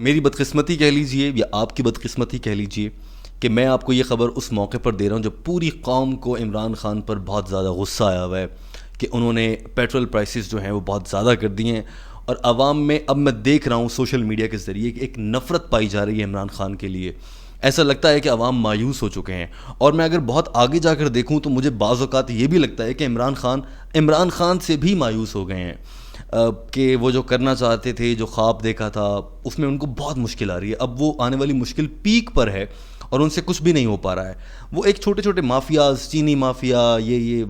میری بدقسمتی کہہ لیجئے یا آپ کی بدقسمتی کہہ لیجئے کہ میں آپ کو یہ خبر اس موقع پر دے رہا ہوں جب پوری قوم کو عمران خان پر بہت زیادہ غصہ آیا ہوا ہے کہ انہوں نے پیٹرول پرائسز جو ہیں وہ بہت زیادہ کر دی ہیں، اور عوام میں اب میں دیکھ رہا ہوں سوشل میڈیا کے ذریعے کہ ایک نفرت پائی جا رہی ہے عمران خان کے لیے۔ ایسا لگتا ہے کہ عوام مایوس ہو چکے ہیں، اور میں اگر بہت آگے جا کر دیکھوں تو مجھے بعض اوقات یہ بھی لگتا ہے کہ عمران خان سے بھی مایوس ہو گئے ہیں، کہ وہ جو کرنا چاہتے تھے، جو خواب دیکھا تھا، اس میں ان کو بہت مشکل آ رہی ہے۔ اب وہ آنے والی مشکل پیک پر ہے اور ان سے کچھ بھی نہیں ہو پا رہا ہے۔ وہ ایک چھوٹے چھوٹے مافیاز، چینی مافیا، یہ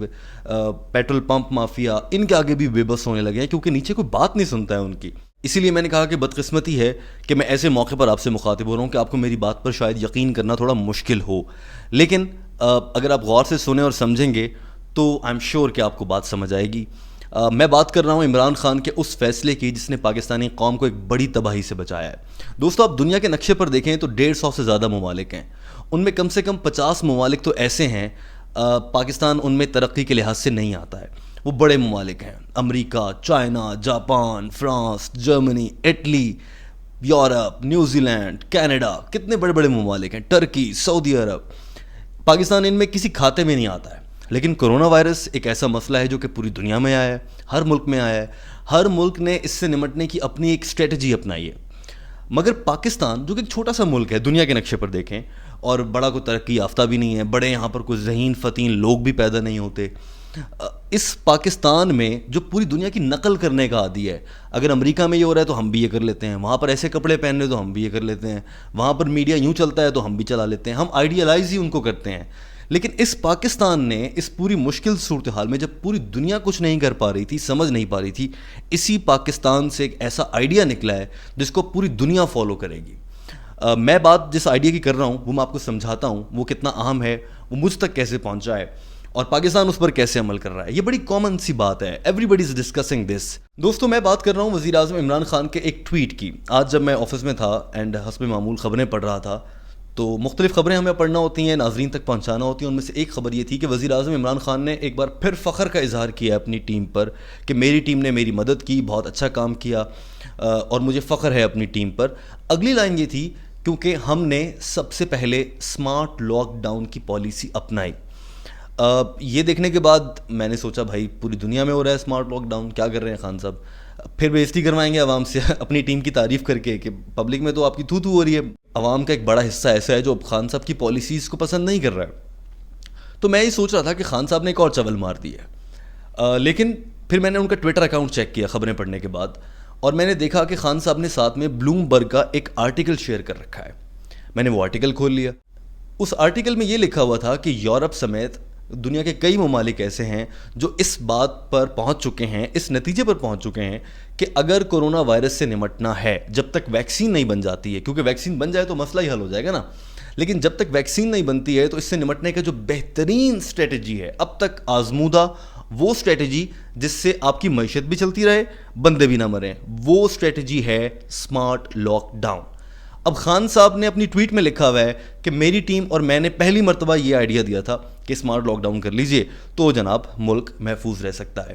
پیٹرول پمپ مافیا، ان کے آگے بھی بے بس ہونے لگے ہیں کیونکہ نیچے کوئی بات نہیں سنتا ہے ان کی۔ اسی لیے میں نے کہا کہ بدقسمتی ہے کہ میں ایسے موقع پر آپ سے مخاطب ہو رہا ہوں کہ آپ کو میری بات پر شاید یقین کرنا تھوڑا مشکل ہو، لیکن اگر آپ غور سے سنیں اور سمجھیں گے تو آئی ایم شیور کہ آپ کو بات سمجھ آئے گی۔ میں بات کر رہا ہوں عمران خان کے اس فیصلے کی جس نے پاکستانی قوم کو ایک بڑی تباہی سے بچایا ہے۔ دوستو، آپ دنیا کے نقشے پر دیکھیں تو 150 سے زیادہ ممالک ہیں، ان میں کم سے کم 50 ممالک تو ایسے ہیں پاکستان ان میں ترقی کے لحاظ سے نہیں آتا ہے۔ وہ بڑے ممالک ہیں، امریکہ، China, Japan, France, Germany, Italy, Europe, New Zealand, Canada, کتنے بڑے بڑے ممالک ہیں، ٹرکی، سعودی عرب۔ پاکستان ان میں کسی کھاتے میں نہیں آتا ہے، لیکن کرونا وائرس ایک ایسا مسئلہ ہے جو کہ پوری دنیا میں آیا ہے، ہر ملک میں آیا ہے، ہر ملک نے اس سے نمٹنے کی اپنی ایک اسٹریٹجی اپنائی ہے۔ مگر پاکستان جو کہ ایک چھوٹا سا ملک ہے دنیا کے نقشے پر دیکھیں، اور بڑا کوئی ترقی یافتہ بھی نہیں ہے، بڑے یہاں پر کوئی ذہین فتین لوگ بھی پیدا نہیں ہوتے، اس پاکستان میں جو پوری دنیا کی نقل کرنے کا عادی ہے، اگر امریکہ میں یہ ہو رہا ہے تو ہم بھی یہ کر لیتے ہیں، وہاں پر ایسے کپڑے پہننے تو ہم بھی یہ کر لیتے ہیں، وہاں پر میڈیا یوں چلتا ہے تو ہم بھی چلا لیتے ہیں، ہم آئیڈیالائز ہی ان کو کرتے ہیں۔ لیکن اس پاکستان نے اس پوری مشکل صورتحال میں جب پوری دنیا کچھ نہیں کر پا رہی تھی، سمجھ نہیں پا رہی تھی، اسی پاکستان سے ایک ایسا آئیڈیا نکلا ہے جس کو پوری دنیا فالو کرے گی۔ میں بات جس آئیڈیا کی کر رہا ہوں وہ میں آپ کو سمجھاتا ہوں، وہ کتنا اہم ہے، وہ مجھ تک کیسے پہنچا ہے، اور پاکستان اس پر کیسے عمل کر رہا ہے۔ یہ بڑی کامن سی بات ہے، every body is discussing this. دوستو، میں بات کر رہا ہوں وزیر اعظم عمران خان کے ایک ٹویٹ کی۔ آج جب میں آفس میں تھا اینڈ حسب معمول خبریں پڑھ رہا تھا، تو مختلف خبریں ہمیں پڑھنا ہوتی ہیں، ناظرین تک پہنچانا ہوتی ہیں۔ ان میں سے ایک خبر یہ تھی کہ وزیر اعظم عمران خان نے ایک بار پھر فخر کا اظہار کیا اپنی ٹیم پر کہ میری ٹیم نے میری مدد کی، بہت اچھا کام کیا، اور مجھے فخر ہے اپنی ٹیم پر۔ اگلی لائن یہ تھی، کیونکہ ہم نے سب سے پہلے اسمارٹ لاک ڈاؤن کی پالیسی اپنائی۔ یہ دیکھنے کے بعد میں نے سوچا بھائی پوری دنیا میں ہو رہا ہے اسمارٹ لاک ڈاؤن، کیا کر رہے ہیں خان صاحب؟ پھر بےزتی کروائیں گے عوام سے اپنی ٹیم کی تعریف کر کے کہ پبلک میں تو آپ کی تھو ہو رہی ہے۔ عوام کا ایک بڑا حصہ ایسا ہے جو اب خان صاحب کی پالیسیز کو پسند نہیں کر رہا ہے۔ تو میں یہ سوچ رہا تھا کہ خان صاحب نے ایک اور چول مار دی ہے، لیکن پھر میں نے ان کا ٹویٹر اکاؤنٹ چیک کیا خبریں پڑھنے کے بعد، اور میں نے دیکھا کہ خان صاحب نے ساتھ میں بلوم برگ کا ایک آرٹیکل شیئر کر رکھا ہے۔ میں نے وہ آرٹیکل کھول لیا۔ اس آرٹیکل میں یہ لکھا ہوا تھا کہ یورپ سمیت دنیا کے کئی ممالک ایسے ہیں جو اس بات پر پہنچ چکے ہیں، اس نتیجے پر پہنچ چکے ہیں کہ اگر کورونا وائرس سے نمٹنا ہے، جب تک ویکسین نہیں بن جاتی ہے، کیونکہ ویکسین بن جائے تو مسئلہ ہی حل ہو جائے گا نا، لیکن جب تک ویکسین نہیں بنتی ہے تو اس سے نمٹنے کا جو بہترین اسٹریٹجی ہے اب تک آزمودہ، وہ اسٹریٹجی جس سے آپ کی معیشت بھی چلتی رہے، بندے بھی نہ مریں، وہ اسٹریٹجی ہے اسمارٹ لاک ڈاؤن۔ اب خان صاحب نے اپنی ٹویٹ میں لکھا ہوا ہے کہ میری ٹیم اور میں نے پہلی مرتبہ یہ آئیڈیا دیا تھا کہ اسمارٹ لاک ڈاؤن کر لیجئے تو جناب ملک محفوظ رہ سکتا ہے۔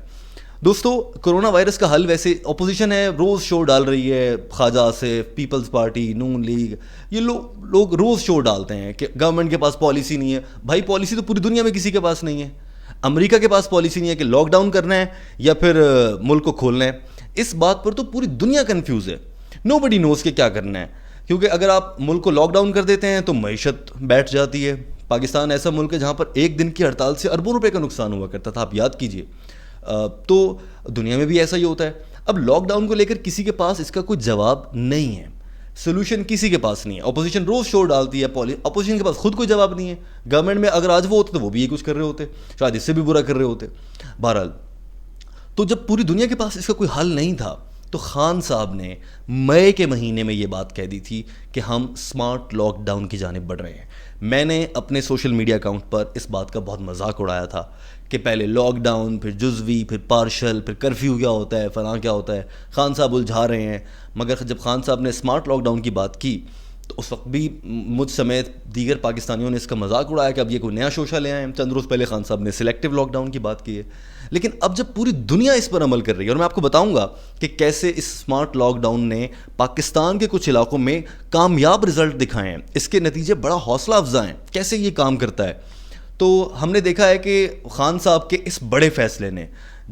دوستو، کرونا وائرس کا حل ویسے اپوزیشن ہے، روز شو ڈال رہی ہے، خواجہ آصف، پیپلز پارٹی، نون لیگ، یہ لوگ روز شو ڈالتے ہیں کہ گورنمنٹ کے پاس پالیسی نہیں ہے۔ بھائی پالیسی تو پوری دنیا میں کسی کے پاس نہیں ہے۔ امریکہ کے پاس پالیسی نہیں ہے کہ لاک ڈاؤن کرنا ہے یا پھر ملک کو کھولنا ہے۔ اس بات پر تو پوری دنیا کنفیوز ہے، نو بڈی نوز کہ کیا کرنا ہے، کیونکہ اگر آپ ملک کو لاک ڈاؤن کر دیتے ہیں تو معیشت بیٹھ جاتی ہے۔ پاکستان ایسا ملک ہے جہاں پر ایک دن کی ہڑتال سے اربوں روپے کا نقصان ہوا کرتا تھا، آپ یاد کیجئے۔ تو دنیا میں بھی ایسا ہی ہوتا ہے۔ اب لاک ڈاؤن کو لے کر کسی کے پاس اس کا کوئی جواب نہیں ہے، سولوشن کسی کے پاس نہیں ہے۔ اپوزیشن روز شور ڈالتی ہے، اپوزیشن کے پاس خود کوئی جواب نہیں ہے۔ گورنمنٹ میں اگر آج وہ ہوتے تو وہ بھی یہ کچھ کر رہے ہوتے، شاید اس سے بھی برا کر رہے ہوتے۔ بہرحال، تو جب پوری دنیا کے پاس اس کا کوئی حل نہیں تھا تو خان صاحب نے مئی کے مہینے میں یہ بات کہہ دی تھی کہ ہم اسمارٹ لاک ڈاؤن کی جانب بڑھ رہے ہیں۔ میں نے اپنے سوشل میڈیا اکاؤنٹ پر اس بات کا بہت مذاق اڑایا تھا کہ پہلے لاک ڈاؤن، پھر جزوی، پھر پارشل، پھر کرفیو کیا ہوتا ہے، فلاں کیا ہوتا ہے، خان صاحب الجھا رہے ہیں۔ مگر جب خان صاحب نے اسمارٹ لاک ڈاؤن کی بات کی تو اس وقت بھی مجھ سمیت دیگر پاکستانیوں نے اس کا مذاق اڑایا کہ اب یہ کوئی نیا شوشہ لے آئے ہیں. چند روز پہلے خان صاحب نے سلیکٹیو لاک ڈاؤن کی بات کی ہے. لیکن اب جب پوری دنیا اس پر عمل کر رہی ہے، اور میں آپ کو بتاؤں گا کہ کیسے اس اسمارٹ لاک ڈاؤن نے پاکستان کے کچھ علاقوں میں کامیاب رزلٹ دکھائے ہیں، اس کے نتیجے بڑا حوصلہ افزا ہیں کیسے یہ کام کرتا ہے. تو ہم نے دیکھا ہے کہ خان صاحب کے اس بڑے فیصلے نے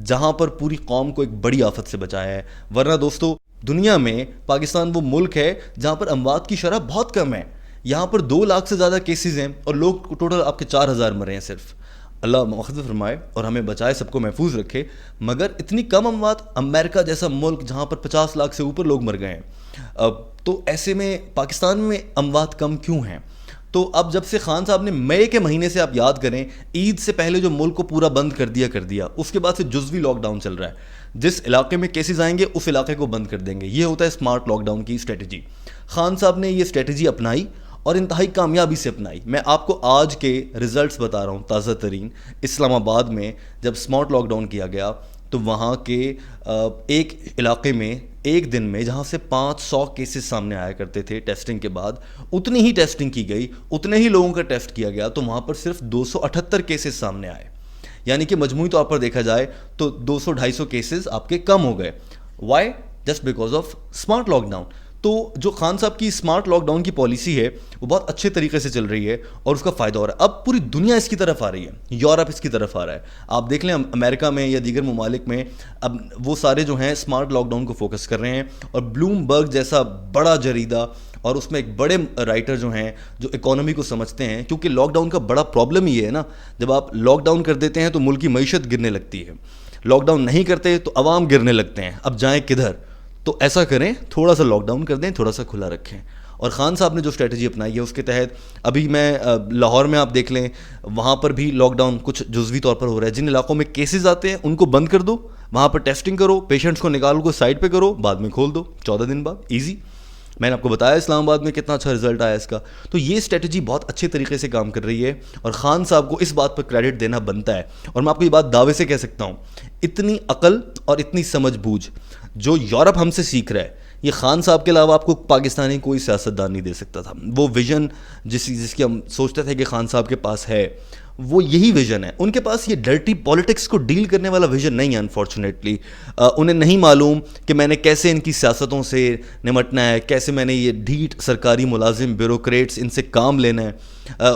جہاں پر پوری قوم کو ایک بڑی آفت سے بچایا ہے. ورنہ دوستو دنیا میں پاکستان وہ ملک ہے جہاں پر اموات کی شرح بہت کم ہے. یہاں پر 2 لاکھ سے زیادہ کیسز ہیں اور لوگ ٹوٹل آپ کے 4000 مرے ہیں صرف. اللہ مغفرت فرمائے اور ہمیں بچائے، سب کو محفوظ رکھے. مگر اتنی کم اموات، امریکہ جیسا ملک جہاں پر 50 لاکھ سے اوپر لوگ مر گئے ہیں، تو ایسے میں پاکستان میں اموات کم کیوں ہیں؟ تو اب جب سے خان صاحب نے مئی کے مہینے سے آپ یاد کریں، عید سے پہلے جو ملک کو پورا بند کر دیا، اس کے بعد سے جزوی لاک ڈاؤن چل رہا ہے. جس علاقے میں کیسز آئیں گے اس علاقے کو بند کر دیں گے. یہ ہوتا ہے اسمارٹ لاک ڈاؤن کی اسٹریٹجی. خان صاحب نے یہ اسٹریٹجی اپنائی اور انتہائی کامیابی سے اپنائی. میں آپ کو آج کے ریزلٹس بتا رہا ہوں تازہ ترین. اسلام آباد میں جب اسمارٹ لاک ڈاؤن کیا گیا تو وہاں کے ایک علاقے میں ایک دن میں جہاں سے 500 کیسز سامنے آیا کرتے تھے ٹیسٹنگ کے بعد، اتنی ہی ٹیسٹنگ کی گئی، اتنے ہی لوگوں کا ٹیسٹ کیا گیا تو وہاں پر صرف 278 کیسز سامنے آئے. یعنی کہ مجموعی طور پر دیکھا جائے تو 200-250 کیسز آپ کے کم ہو گئے. Why? Just because of smart lockdown. تو جو خان صاحب کی اسمارٹ لاک ڈاؤن کی پالیسی ہے وہ بہت اچھے طریقے سے چل رہی ہے اور اس کا فائدہ ہو رہا ہے. اب پوری دنیا اس کی طرف آ رہی ہے، یورپ اس کی طرف آ رہا ہے. آپ دیکھ لیں امریکہ میں یا دیگر ممالک میں اب وہ سارے جو ہیں اسمارٹ لاک ڈاؤن کو فوکس کر رہے ہیں. اور بلوم برگ جیسا بڑا جریدہ اور اس میں ایک بڑے رائٹر جو ہیں جو اکانومی کو سمجھتے ہیں، کیونکہ لاک ڈاؤن کا بڑا پرابلم یہ ہے نا، جب آپ لاک ڈاؤن کر دیتے ہیں تو ملک کی معیشت گرنے لگتی ہے، لاک ڈاؤن نہیں کرتے تو عوام گرنے لگتے ہیں. اب جائیں کدھر؟ تو ایسا کریں، تھوڑا سا لاک ڈاؤن کر دیں، تھوڑا سا کھلا رکھیں. اور خان صاحب نے جو اسٹریٹجی اپنائی ہے اس کے تحت ابھی میں لاہور میں آپ دیکھ لیں وہاں پر بھی لاک ڈاؤن کچھ جزوی طور پر ہو رہا ہے. جن علاقوں میں کیسز آتے ہیں ان کو بند کر دو، وہاں پر ٹیسٹنگ کرو، پیشنٹس کو نکالو کو سائڈ پہ کرو، بعد میں کھول دو 14 دن بعد. ایزی. میں نے آپ کو بتایا اسلام آباد میں کتنا اچھا رزلٹ آیا اس کا. تو یہ اسٹریٹجی بہت اچھے طریقے سے کام کر رہی ہے اور خان صاحب کو اس بات پر کریڈٹ دینا بنتا ہے. اور میں آپ کو یہ بات دعوے سے کہہ سکتا ہوں، اتنی عقل اور اتنی سمجھ بوجھ جو یورپ ہم سے سیکھ رہا ہے، یہ خان صاحب کے علاوہ آپ کو پاکستانی کوئی سیاستدان نہیں دے سکتا تھا. وہ ویژن جس کی ہم سوچتے تھے کہ خان صاحب کے پاس ہے، وہ یہی ویژن ہے. ان کے پاس یہ ڈرٹی پالیٹکس کو ڈیل کرنے والا ویژن نہیں ہے. انفارچونیٹلی انہیں نہیں معلوم کہ میں نے کیسے ان کی سیاستوں سے نمٹنا ہے، کیسے میں نے یہ ڈھیٹ سرکاری ملازم بیوروکریٹس ان سے کام لینا ہے.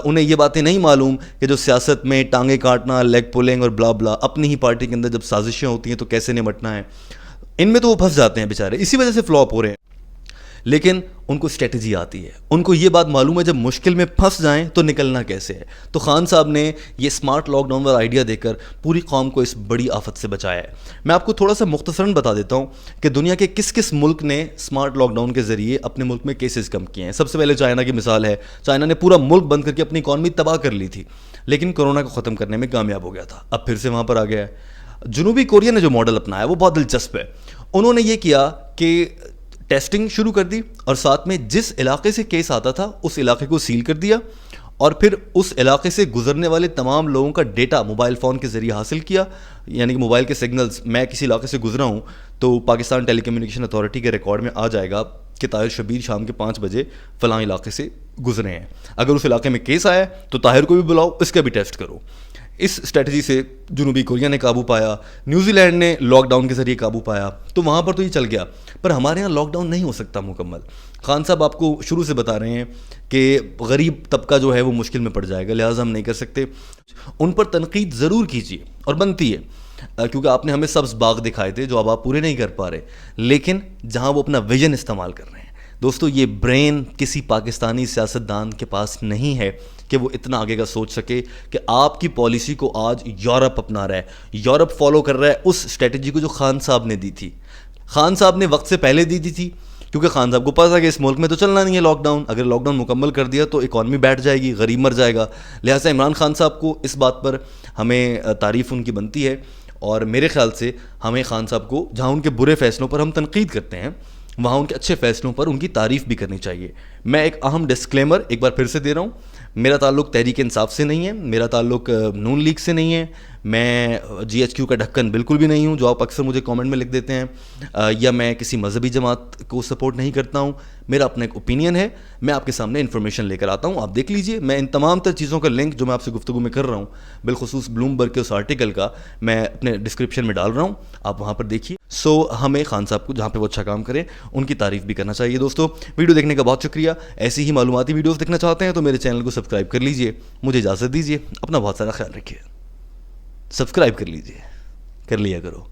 انہیں یہ باتیں نہیں معلوم کہ جو سیاست میں ٹانگیں کاٹنا، لیگ پولنگ اور بلا بلا، اپنی ہی پارٹی کے اندر جب سازشیں ہوتی ہیں تو کیسے نمٹنا ہے. ان میں تو وہ پھنس جاتے ہیں بیچارے، اسی وجہ سے فلاپ ہو رہے ہیں. لیکن ان کو اسٹریٹجی آتی ہے، ان کو یہ بات معلوم ہے جب مشکل میں پھنس جائیں تو نکلنا کیسے ہے. تو خان صاحب نے یہ اسمارٹ لاک ڈاؤن والا آئیڈیا دے کر پوری قوم کو اس بڑی آفت سے بچایا ہے. میں آپ کو تھوڑا سا مختصراً بتا دیتا ہوں کہ دنیا کے کس کس ملک نے اسمارٹ لاک ڈاؤن کے ذریعے اپنے ملک میں کیسز کم کیے ہیں. سب سے پہلے چائنا کی مثال ہے. چائنا نے پورا ملک بند کر کے اپنی اکانومی تباہ کر لی تھی، لیکن کورونا کو ختم کرنے میں کامیاب ہو گیا تھا. اب پھر سے وہاں پر آ گیا ہے. جنوبی کوریا نے جو ماڈل اپنایا وہ بہت دلچسپ ہے. انہوں نے یہ کیا کہ ٹیسٹنگ شروع کر دی اور ساتھ میں جس علاقے سے کیس آتا تھا اس علاقے کو سیل کر دیا اور پھر اس علاقے سے گزرنے والے تمام لوگوں کا ڈیٹا موبائل فون کے ذریعے حاصل کیا. یعنی کہ موبائل کے سگنلز، میں کسی علاقے سے گزرا ہوں تو پاکستان ٹیلی کمیونیکیشن اتھارٹی کے ریکارڈ میں آ جائے گا کہ طاہر شبیر شام کے 5 بجے فلاں علاقے سے گزرے ہیں. اگر اس علاقے میں کیس آیا تو طاہر کو بھی بلاؤ، اس کا بھی ٹیسٹ کرو. اس اسٹریٹجی سے جنوبی کوریا نے قابو پایا. نیوزی لینڈ نے لاک ڈاؤن کے ذریعے قابو پایا. تو وہاں پر تو یہ چل گیا، پر ہمارے یہاں لاک ڈاؤن نہیں ہو سکتا مکمل. خان صاحب آپ کو شروع سے بتا رہے ہیں کہ غریب طبقہ جو ہے وہ مشکل میں پڑ جائے گا، لہٰذا ہم نہیں کر سکتے. ان پر تنقید ضرور کیجیے اور بنتی ہے، کیونکہ آپ نے ہمیں سبز باغ دکھائے تھے جو اب آپ پورے نہیں کر پا رہے، لیکن جہاں وہ اپنا ویژن استعمال کر رہے ہیں. دوستو یہ برین کسی پاکستانی سیاستدان کے پاس نہیں ہے کہ وہ اتنا آگے کا سوچ سکے کہ آپ کی پالیسی کو آج یورپ اپنا رہا ہے، یورپ فالو کر رہا ہے اس اسٹریٹجی کو جو خان صاحب نے دی تھی. خان صاحب نے وقت سے پہلے دی تھی کیونکہ خان صاحب کو پتا تھا کہ اس ملک میں تو چلنا نہیں ہے لاک ڈاؤن. اگر لاک ڈاؤن مکمل کر دیا تو اکانومی بیٹھ جائے گی، غریب مر جائے گا. لہٰذا عمران خان صاحب کو اس بات پر ہمیں تعریف ان کی بنتی ہے. اور میرے خیال سے ہمیں خان صاحب کو، جہاں ان کے برے فیصلوں پر ہم تنقید کرتے ہیں، وہاں ان کے اچھے فیصلوں پر ان کی تعریف بھی کرنی چاہیے. میں ایک اہم ڈسکلیمر ایک بار پھر سے دے رہا ہوں, میرا تعلق تحریک انصاف سے نہیں ہے, میرا تعلق نون لیگ سے نہیں ہے, میں جی ایچ کیو کا ڈھکن بالکل بھی نہیں ہوں جو آپ اکثر مجھے کامنٹ میں لکھ دیتے ہیں, یا میں کسی مذہبی جماعت کو سپورٹ نہیں کرتا ہوں. میرا اپنا ایک اوپینین ہے, میں آپ کے سامنے انفارمیشن لے کر آتا ہوں, آپ دیکھ لیجئے. میں ان تمام تر چیزوں کا لنک جو میں آپ سے گفتگو میں کر رہا ہوں, بالخصوص بلومبرگ کے اس آرٹیکل کا, میں اپنے ڈسکرپشن میں ڈال رہا ہوں, آپ وہاں پر دیکھیے. سو ہمیں خان صاحب کو جہاں پہ وہ اچھا کام کریں ان کی تعریف بھی کرنا چاہیے. دوستو ویڈیو دیکھنے کا بہت شکریہ. ایسی ہی معلوماتی ویڈیوز دیکھنا چاہتے ہیں تو میرے چینل کو سبسکرائب کر لیجئے. مجھے اجازت دیجیے, اپنا بہت سارا خیال رکھیے. سبسکرائب کر لیجئے, کر لیا کرو.